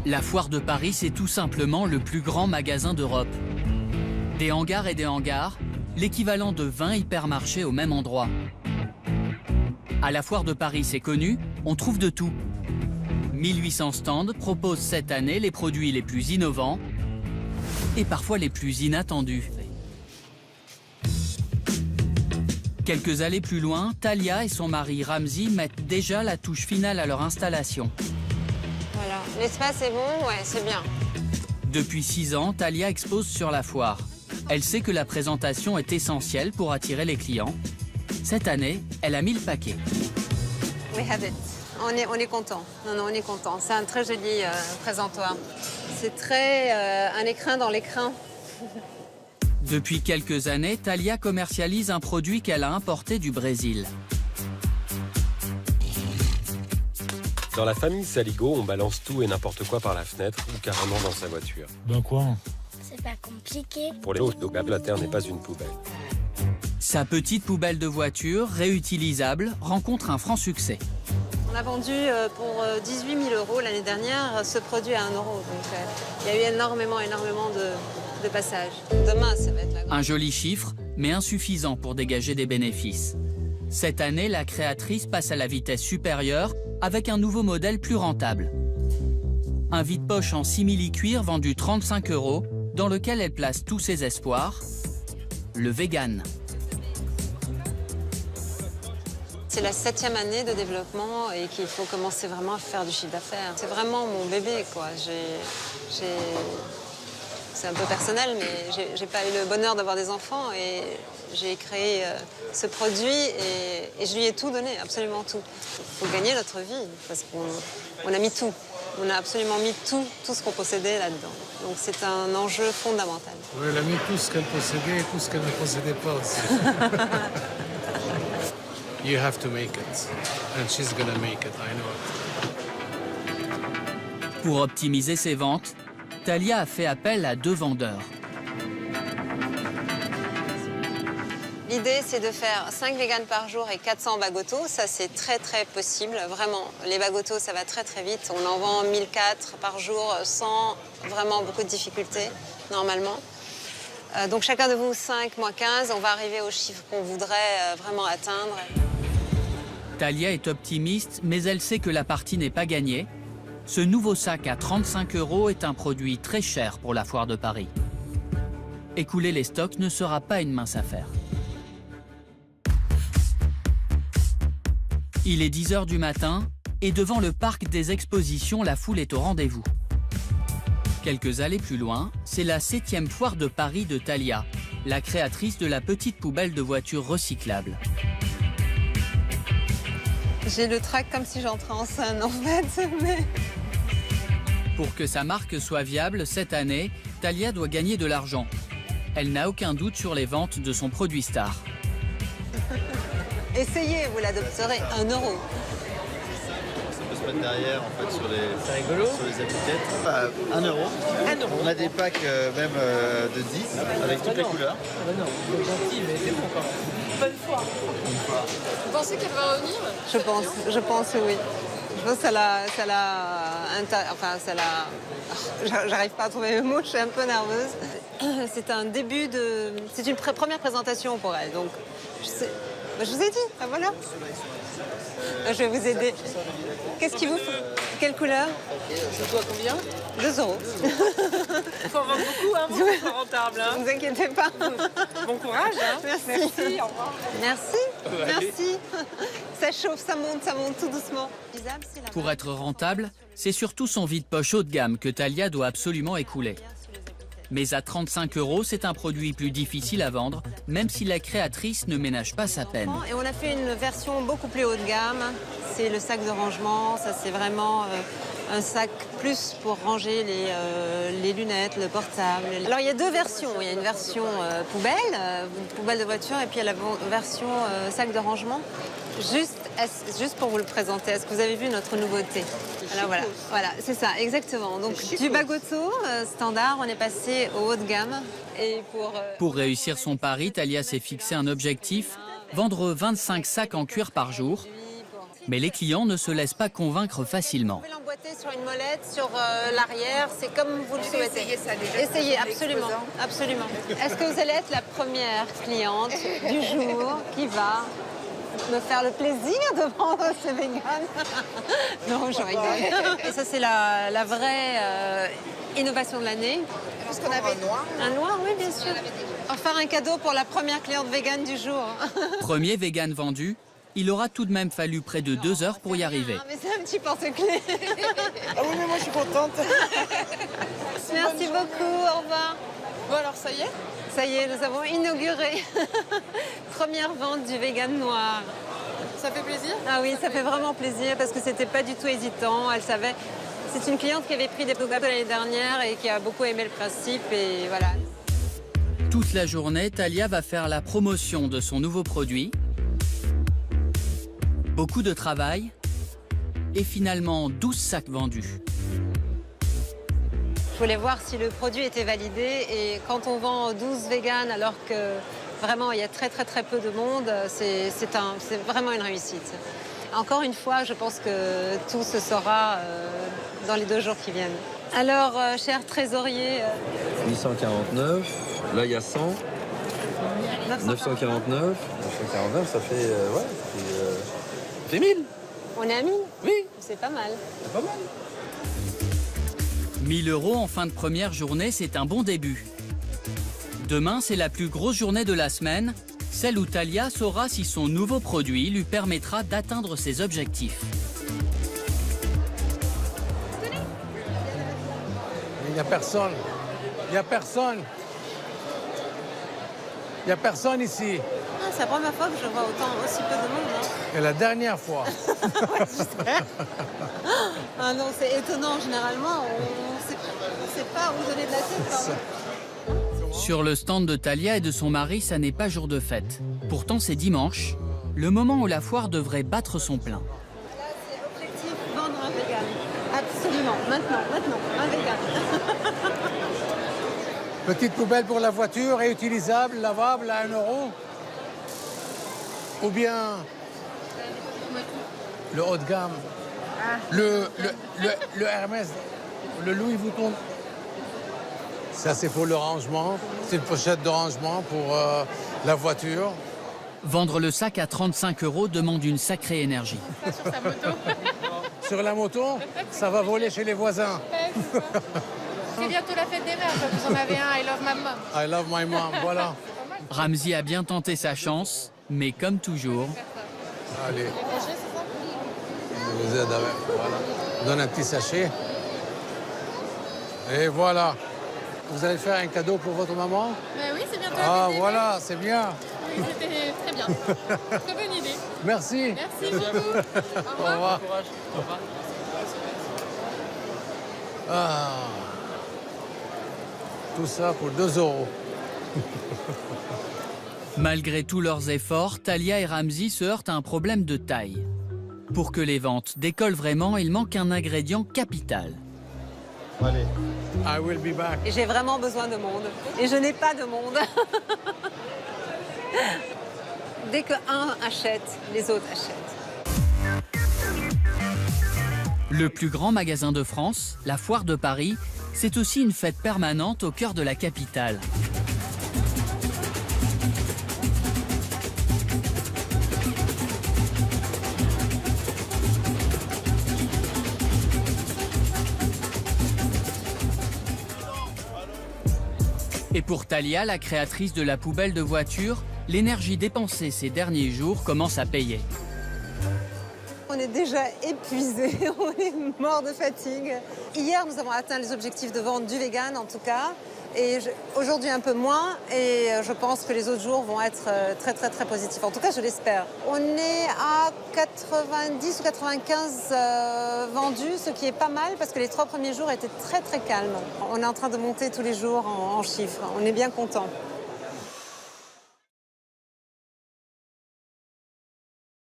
La foire de Paris, c'est tout simplement le plus grand magasin d'Europe. Des hangars et des hangars, l'équivalent de 20 hypermarchés au même endroit. À la foire de Paris, c'est connu, on trouve de tout. 1800 stands proposent cette année les produits les plus innovants et parfois les plus inattendus. Quelques allées plus loin, Talia et son mari Ramzi mettent déjà la touche finale à leur installation. Voilà, l'espace est bon, ouais, c'est bien. Depuis 6 ans, Talia expose sur la foire. Elle sait que la présentation est essentielle pour attirer les clients. Cette année, elle a mis le paquet. We have it. On est content. Non, on est content. C'est un très joli présentoir. C'est très un écrin dans l'écrin. Depuis quelques années, Talia commercialise un produit qu'elle a importé du Brésil. Dans la famille Saligo, on balance tout et n'importe quoi par la fenêtre ou carrément dans sa voiture. Ben quoi? C'est pas compliqué. Pour les autres, la terre n'est pas une poubelle. Sa petite poubelle de voiture, réutilisable, rencontre un franc succès. On a vendu pour 18 000 € l'année dernière ce produit à 1 €. Donc il y a eu énormément de passages. Demain, ça va être la grande. Un joli chiffre, mais insuffisant pour dégager des bénéfices. Cette année, la créatrice passe à la vitesse supérieure avec un nouveau modèle plus rentable. Un vide-poche en simili-cuir vendu 35 €, dans lequel elle place tous ses espoirs, le vegan. C'est la 7e année de développement et qu'il faut commencer vraiment à faire du chiffre d'affaires. C'est vraiment mon bébé, quoi. C'est un peu personnel, mais j'ai pas eu le bonheur d'avoir des enfants et j'ai créé ce produit et je lui ai tout donné, absolument tout. Il faut gagner notre vie parce qu'on a mis tout. On a absolument mis tout ce qu'on possédait là-dedans. Donc c'est un enjeu fondamental. Oui, elle a mis tout ce qu'elle possédait et tout ce qu'elle ne possédait pas aussi. You have to make it. And she's gonna make it, I know. Pour optimiser ses ventes, Talia a fait appel à 2 vendeurs. L'idée, c'est de faire 5 véganes par jour et 400 bagotos. Ça, c'est très, très possible. Vraiment, les bagotos, ça va très, très vite. On en vend 1004 par jour sans vraiment beaucoup de difficultés, normalement. Donc, chacun de vous, 5 moins 15, on va arriver au chiffre qu'on voudrait vraiment atteindre. Talia est optimiste, mais elle sait que la partie n'est pas gagnée. Ce nouveau sac à 35 € est un produit très cher pour la foire de Paris. Écouler les stocks ne sera pas une mince affaire. Il est 10 h du matin et devant le parc des expositions, la foule est au rendez-vous. Quelques allées plus loin, c'est la 7e foire de Paris de Talia, la créatrice de la petite poubelle de voiture recyclable. J'ai le trac comme si j'entrais en scène, en fait, mais... Pour que sa marque soit viable cette année, Talia doit gagner de l'argent. Elle n'a aucun doute sur les ventes de son produit star. Essayez, vous l'adopterez 1 €. Ça peut se mettre derrière, en fait, sur les étiquettes. 1 €. On a des packs même de 10 avec toutes les couleurs. Ah bah non, c'est gentil, mais c'est bon quand même. Bonne fois. Vous pensez qu'elle va revenir? Je pense oui. Je pense que ça l'a... J'arrive pas à trouver mes mots, je suis un peu nerveuse. C'est un début de... C'est une première présentation pour elle, donc... Je vous ai dit, ah, voilà. Je vais vous aider. Qu'est-ce qu'il vous faut? Quelle couleur? Ça doit combien? 2 €. Il faut en vendre beaucoup, hein, pour que ce soit rentable. Hein. Ne vous inquiétez pas. Bon courage. Hein. Merci. Au revoir. Merci. Ça chauffe, ça monte tout doucement. Pour être rentable, c'est surtout son vide-poche haut de gamme que Talia doit absolument écouler. Mais à 35 €, c'est un produit plus difficile à vendre, même si la créatrice ne ménage pas sa peine. Et on a fait une version beaucoup plus haut de gamme. C'est le sac de rangement. Ça, c'est vraiment un sac plus pour ranger les lunettes, le portable. Alors, il y a 2 versions. Il y a une version poubelle de voiture, et puis il y a la version sac de rangement. Juste pour vous le présenter, est-ce que vous avez vu notre nouveauté? Alors voilà, c'est ça, exactement. Donc du bagoto standard, on est passé au haut de gamme. Et pour réussir son pari, Talia s'est fixé un objectif, vendre 25 sacs en cuir par jour. Mais les clients ne se laissent pas convaincre facilement. Vous pouvez l'emboîter sur une molette, sur l'arrière, c'est comme vous le souhaitez. Essayez ça déjà. Essayez, absolument, absolument. Est-ce que vous allez être la première cliente du jour qui va me faire le plaisir de prendre ce vegan? Non, je rigole. Et ça, c'est la vraie innovation de l'année. Parce qu'on avait noir. Un noir, oui, bien sûr. On va faire un cadeau pour la première cliente vegan du jour. Premier vegan vendu, il aura tout de même fallu près de 2 heures pour y arriver. Ah, mais c'est un petit porte-clés. Ah oui, mais moi je suis contente. Merci beaucoup, au revoir. Bon alors ça y est? Ça y est, nous avons inauguré. Première vente du vegan noir. Ça fait plaisir? Ah oui, ça fait vraiment plaisir parce que c'était pas du tout hésitant. Elle savait. C'est une cliente qui avait pris des produits l'année dernière et qui a beaucoup aimé le principe et voilà. Toute la journée, Talia va faire la promotion de son nouveau produit. Beaucoup de travail et finalement 12 sacs vendus. Je voulais voir si le produit était validé et quand on vend 12 véganes alors que vraiment il y a très peu de monde, c'est vraiment une réussite. Encore une fois, je pense que tout se saura dans les 2 jours qui viennent. Alors, cher trésorier... 849, là il y a 100, 949, 949, ça fait, ouais, ça fait 1000. On est amis? Oui. C'est pas mal. C'est pas mal. 1000 € en fin de première journée, c'est un bon début. Demain, c'est la plus grosse journée de la semaine, celle où Talia saura si son nouveau produit lui permettra d'atteindre ses objectifs. Il n'y a personne. Il n'y a personne. Il n'y a personne ici. Ah, c'est la première fois que je vois aussi peu de monde. Hein. Et la dernière fois. Ouais, j'espère. Ah non, c'est étonnant. Généralement, on ne sait pas où donner de la tête. Sur le stand de Talia et de son mari, ça n'est pas jour de fête. Pourtant, c'est dimanche, le moment où la foire devrait battre son plein. Là, c'est objectif, vendre un vegan. Absolument, maintenant, un vegan. Petite poubelle pour la voiture, réutilisable, lavable à 1 €. Ou bien le haut de gamme. Le Hermès, le Louis Vuitton. Ça, c'est pour le rangement. C'est une pochette de rangement pour la voiture. Vendre le sac à 35 € demande une sacrée énergie. Pas sur sa moto. Sur la moto, ça va voler chez les voisins. C'est bientôt la fête des mères, vous en avez un, I love my mom. I love my mom, voilà. Ramzi a bien tenté sa chance, mais comme toujours, Allez. Je vous aide avec. Voilà. Donne un petit sachet. Et voilà. Vous allez faire un cadeau pour votre maman? Oui, c'est bientôt Ah, la fête des voilà, c'est bien. mères. Oui, c'était très bien. Très bonne idée. Merci. Merci beaucoup. Au Au revoir. revoir. Ah. Tout ça pour 2 €. malgré tous leurs efforts, Talia et Ramzi se heurtent à un problème de taille. Pour que les ventes décollent vraiment, il manque un ingrédient capital. Allez. I will be back. Et j'ai vraiment besoin de monde. Et je n'ai pas de monde. Dès qu'un achète, les autres achètent. Le plus grand magasin de France, la Foire de Paris, c'est aussi une fête permanente au cœur de la capitale. Et pour Talia, la créatrice de la poubelle de voiture, l'énergie dépensée ces derniers jours commence à payer. On est déjà épuisés, on est mort de fatigue. Hier, nous avons atteint les objectifs de vente du vegan, en tout cas. Et aujourd'hui, un peu moins. Et je pense que les autres jours vont être très positifs. En tout cas, je l'espère. On est à 90 ou 95 vendus, ce qui est pas mal parce que les 3 premiers jours étaient très calmes. On est en train de monter tous les jours en chiffres. On est bien content.